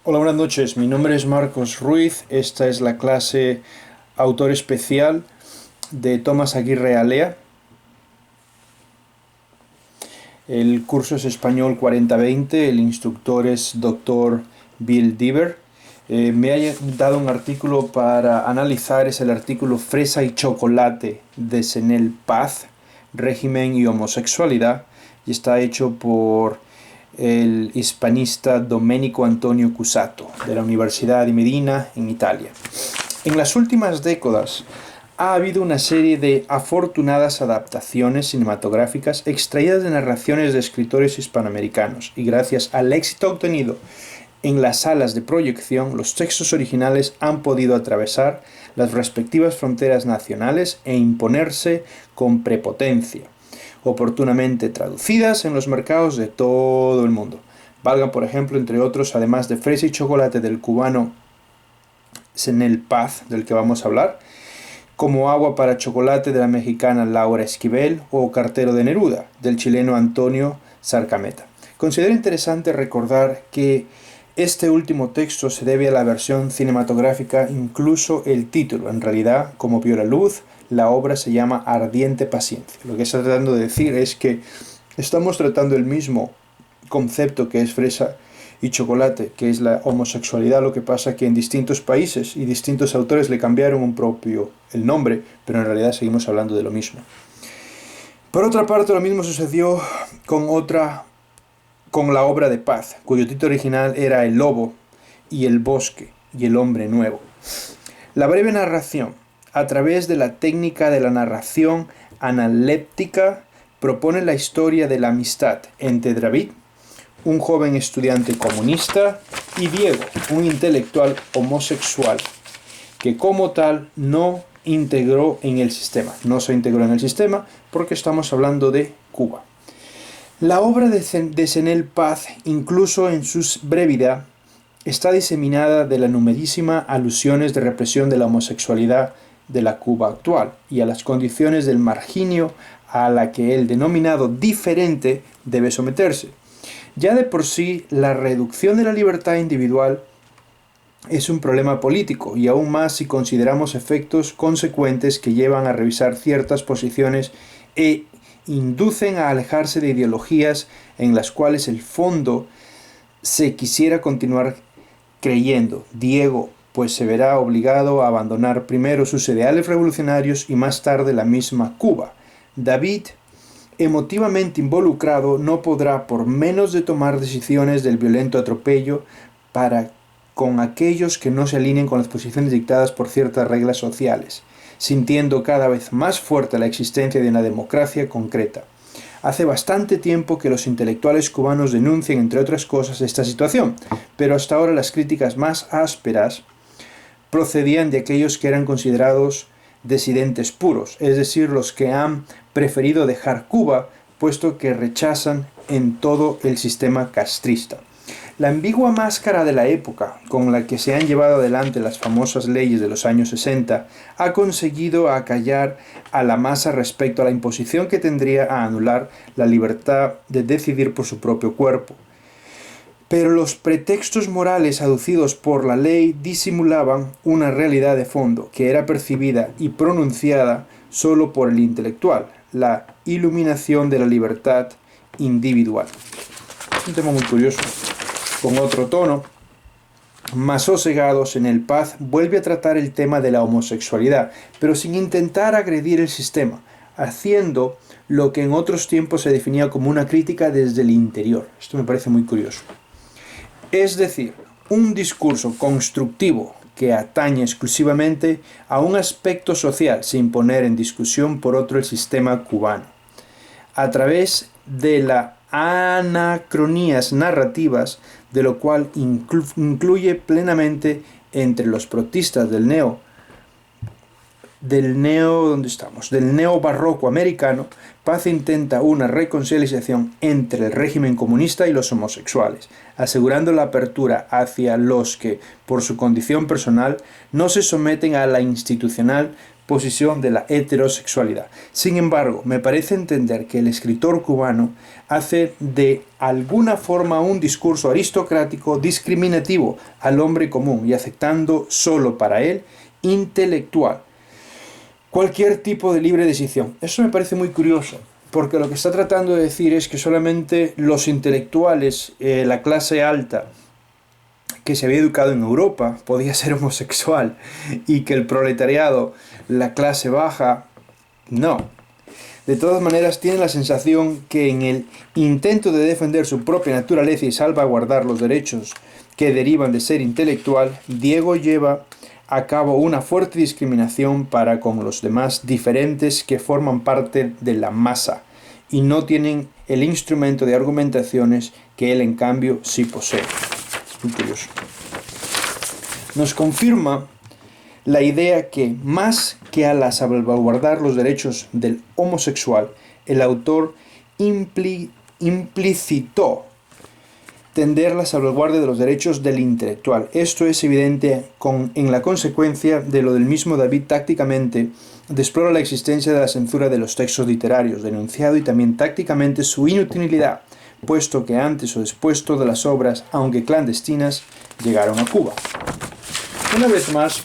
Hola, buenas noches. Mi nombre es Marcos Ruiz. Esta es la clase Autor Especial de Tomás Aguirre Alea. El curso es Español 4020. El instructor es Dr. Bill Diver. Me ha dado un artículo para analizar. Es el artículo Fresa y chocolate de Senel Paz, régimen y homosexualidad. Y está hecho por el hispanista Domenico Antonio Cusato, de la Universidad di Medina, en Italia. En las últimas décadas ha habido una serie de afortunadas adaptaciones cinematográficas extraídas de narraciones de escritores hispanoamericanos, y gracias al éxito obtenido en las salas de proyección, los textos originales han podido atravesar las respectivas fronteras nacionales e imponerse con prepotencia, oportunamente traducidas en los mercados de todo el mundo. Valgan, por ejemplo, entre otros, además de Fresa y chocolate del cubano Senel Paz, del que vamos a hablar, como Agua para chocolate de la mexicana Laura Esquivel, o Cartero de Neruda del chileno Antonio Sarcameta. Considero interesante recordar que este último texto se debe a la versión cinematográfica, incluso el título. En realidad, como vio la luz, la obra se llama Ardiente Paciencia. Lo que está tratando de decir es que estamos tratando el mismo concepto que es fresa y chocolate, que es la homosexualidad. Lo que pasa que en distintos países y distintos autores le cambiaron el nombre, pero en realidad seguimos hablando de lo mismo. Por otra parte, lo mismo sucedió con la obra de Paz, cuyo título original era El lobo y el bosque y el hombre nuevo. La breve narración, a través de la técnica de la narración analéptica, propone la historia de la amistad entre David, un joven estudiante comunista, y Diego, un intelectual homosexual, que como tal no se integró en el sistema porque estamos hablando de Cuba. La obra de Senel Paz, incluso en su brevedad, está diseminada de las numerosísimas alusiones de represión de la homosexualidad de la Cuba actual y a las condiciones del marginio a la que el denominado diferente debe someterse. Ya de por sí, la reducción de la libertad individual es un problema político, y aún más si consideramos efectos consecuentes que llevan a revisar ciertas posiciones e inducen a alejarse de ideologías en las cuales el fondo se quisiera continuar creyendo. Diego, pues, se verá obligado a abandonar primero sus ideales revolucionarios y más tarde la misma Cuba. David, emotivamente involucrado, no podrá, por menos de tomar decisiones del violento atropello para con aquellos que no se alineen con las posiciones dictadas por ciertas reglas sociales, sintiendo cada vez más fuerte la existencia de una democracia concreta. Hace bastante tiempo que los intelectuales cubanos denuncian, entre otras cosas, esta situación, pero hasta ahora las críticas más ásperas procedían de aquellos que eran considerados disidentes puros, es decir, los que han preferido dejar Cuba, puesto que rechazan en todo el sistema castrista. La ambigua máscara de la época con la que se han llevado adelante las famosas leyes de los años 60 ha conseguido acallar a la masa respecto a la imposición que tendría a anular la libertad de decidir por su propio cuerpo. Pero los pretextos morales aducidos por la ley disimulaban una realidad de fondo que era percibida y pronunciada solo por el intelectual: la iluminación de la libertad individual. Es un tema muy curioso. Con otro tono, más sosegado, Senel Paz vuelve a tratar el tema de la homosexualidad, pero sin intentar agredir el sistema, haciendo lo que en otros tiempos se definía como una crítica desde el interior. Esto me parece muy curioso. Es decir, un discurso constructivo que atañe exclusivamente a un aspecto social, sin poner en discusión por otro el sistema cubano, a través de las anacronías narrativas, de lo cual incluye plenamente entre los protistas del neobarroco americano. Paz intenta una reconciliación entre el régimen comunista y los homosexuales, asegurando la apertura hacia los que, por su condición personal, no se someten a la institucional posición de la heterosexualidad. Sin embargo, me parece entender que el escritor cubano hace de alguna forma un discurso aristocrático discriminativo al hombre común y aceptando solo para él intelectual cualquier tipo de libre decisión. Eso me parece muy curioso, porque lo que está tratando de decir es que solamente los intelectuales, la clase alta, que se había educado en Europa, podía ser homosexual, y que el proletariado, la clase baja, no. De todas maneras, tiene la sensación que en el intento de defender su propia naturaleza y salvaguardar los derechos que derivan de ser intelectual, Diego lleva a cabo una fuerte discriminación para con los demás diferentes que forman parte de la masa y no tienen el instrumento de argumentaciones que él en cambio sí posee. Muy curioso. Nos confirma la idea que, más que a la salvaguardar los derechos del homosexual, el autor implicitó tender la salvaguardia de los derechos del intelectual. Esto es evidente en la consecuencia de lo del mismo David tácticamente explora la existencia de la censura de los textos literarios, denunciado y también tácticamente su inutilidad, puesto que antes o después todas las obras, aunque clandestinas, llegaron a Cuba. Una vez más,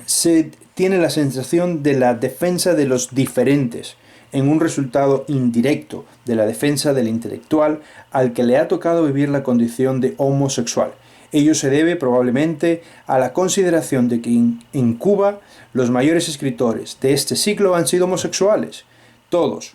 se tiene la sensación de la defensa de los diferentes, en un resultado indirecto de la defensa del intelectual al que le ha tocado vivir la condición de homosexual. Ello se debe probablemente a la consideración de que en Cuba los mayores escritores de este siglo han sido homosexuales, todos.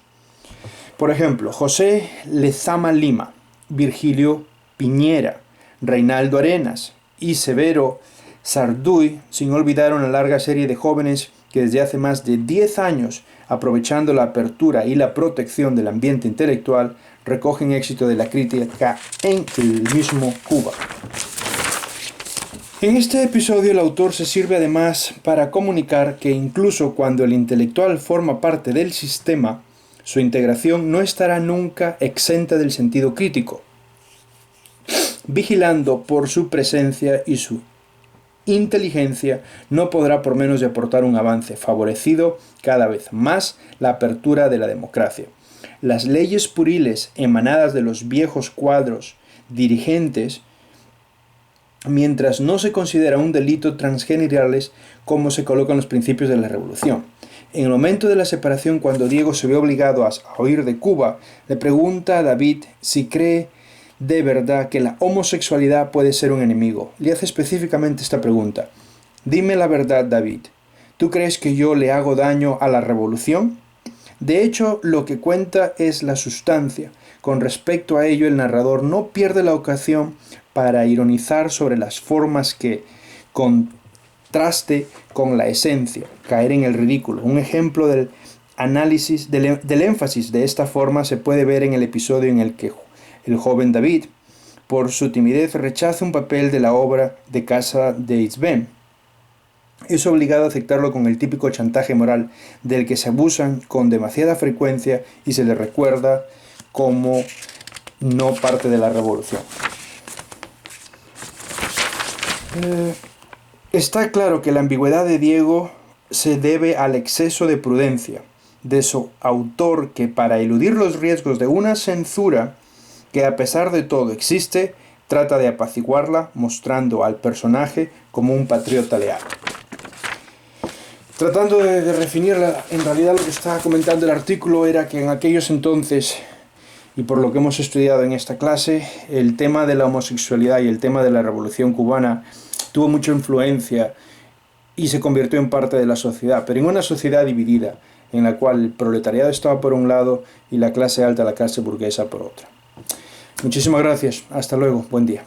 Por ejemplo, José Lezama Lima, Virgilio Piñera, Reinaldo Arenas y Severo Sarduy, sin olvidar una larga serie de jóvenes que desde hace más de 10 años, aprovechando la apertura y la protección del ambiente intelectual, recogen éxito de la crítica en el mismo Cuba. En este episodio el autor se sirve además para comunicar que incluso cuando el intelectual forma parte del sistema, su integración no estará nunca exenta del sentido crítico, vigilando por su presencia y su inteligencia no podrá por menos de aportar un avance, favorecido cada vez más la apertura de la democracia. Las leyes puriles emanadas de los viejos cuadros dirigentes, mientras no se considera un delito transgenerales como se colocan los principios de la revolución. En el momento de la separación, cuando Diego se ve obligado a huir de Cuba, le pregunta a David si cree de verdad que la homosexualidad puede ser un enemigo. Le hace específicamente esta pregunta: dime la verdad, David, ¿tú crees que yo le hago daño a la revolución? De hecho, lo que cuenta es la sustancia. Con respecto a ello, el narrador no pierde la ocasión para ironizar sobre las formas que contraste con la esencia, caer en el ridículo. Un ejemplo del análisis, del énfasis de esta forma se puede ver en el episodio en el que el joven David, por su timidez, rechaza un papel de la obra de Casa de Itzben. Es obligado a aceptarlo con el típico chantaje moral del que se abusan con demasiada frecuencia y se le recuerda como no parte de la revolución. Está claro que la ambigüedad de Diego se debe al exceso de prudencia de su autor, que para eludir los riesgos de una censura que a pesar de todo existe, trata de apaciguarla mostrando al personaje como un patriota leal. Tratando de definirla, en realidad lo que estaba comentando el artículo era que en aquellos entonces, y por lo que hemos estudiado en esta clase, el tema de la homosexualidad y el tema de la revolución cubana tuvo mucha influencia y se convirtió en parte de la sociedad, pero en una sociedad dividida, en la cual el proletariado estaba por un lado y la clase alta, la clase burguesa por otra. Muchísimas gracias. Hasta luego. Buen día.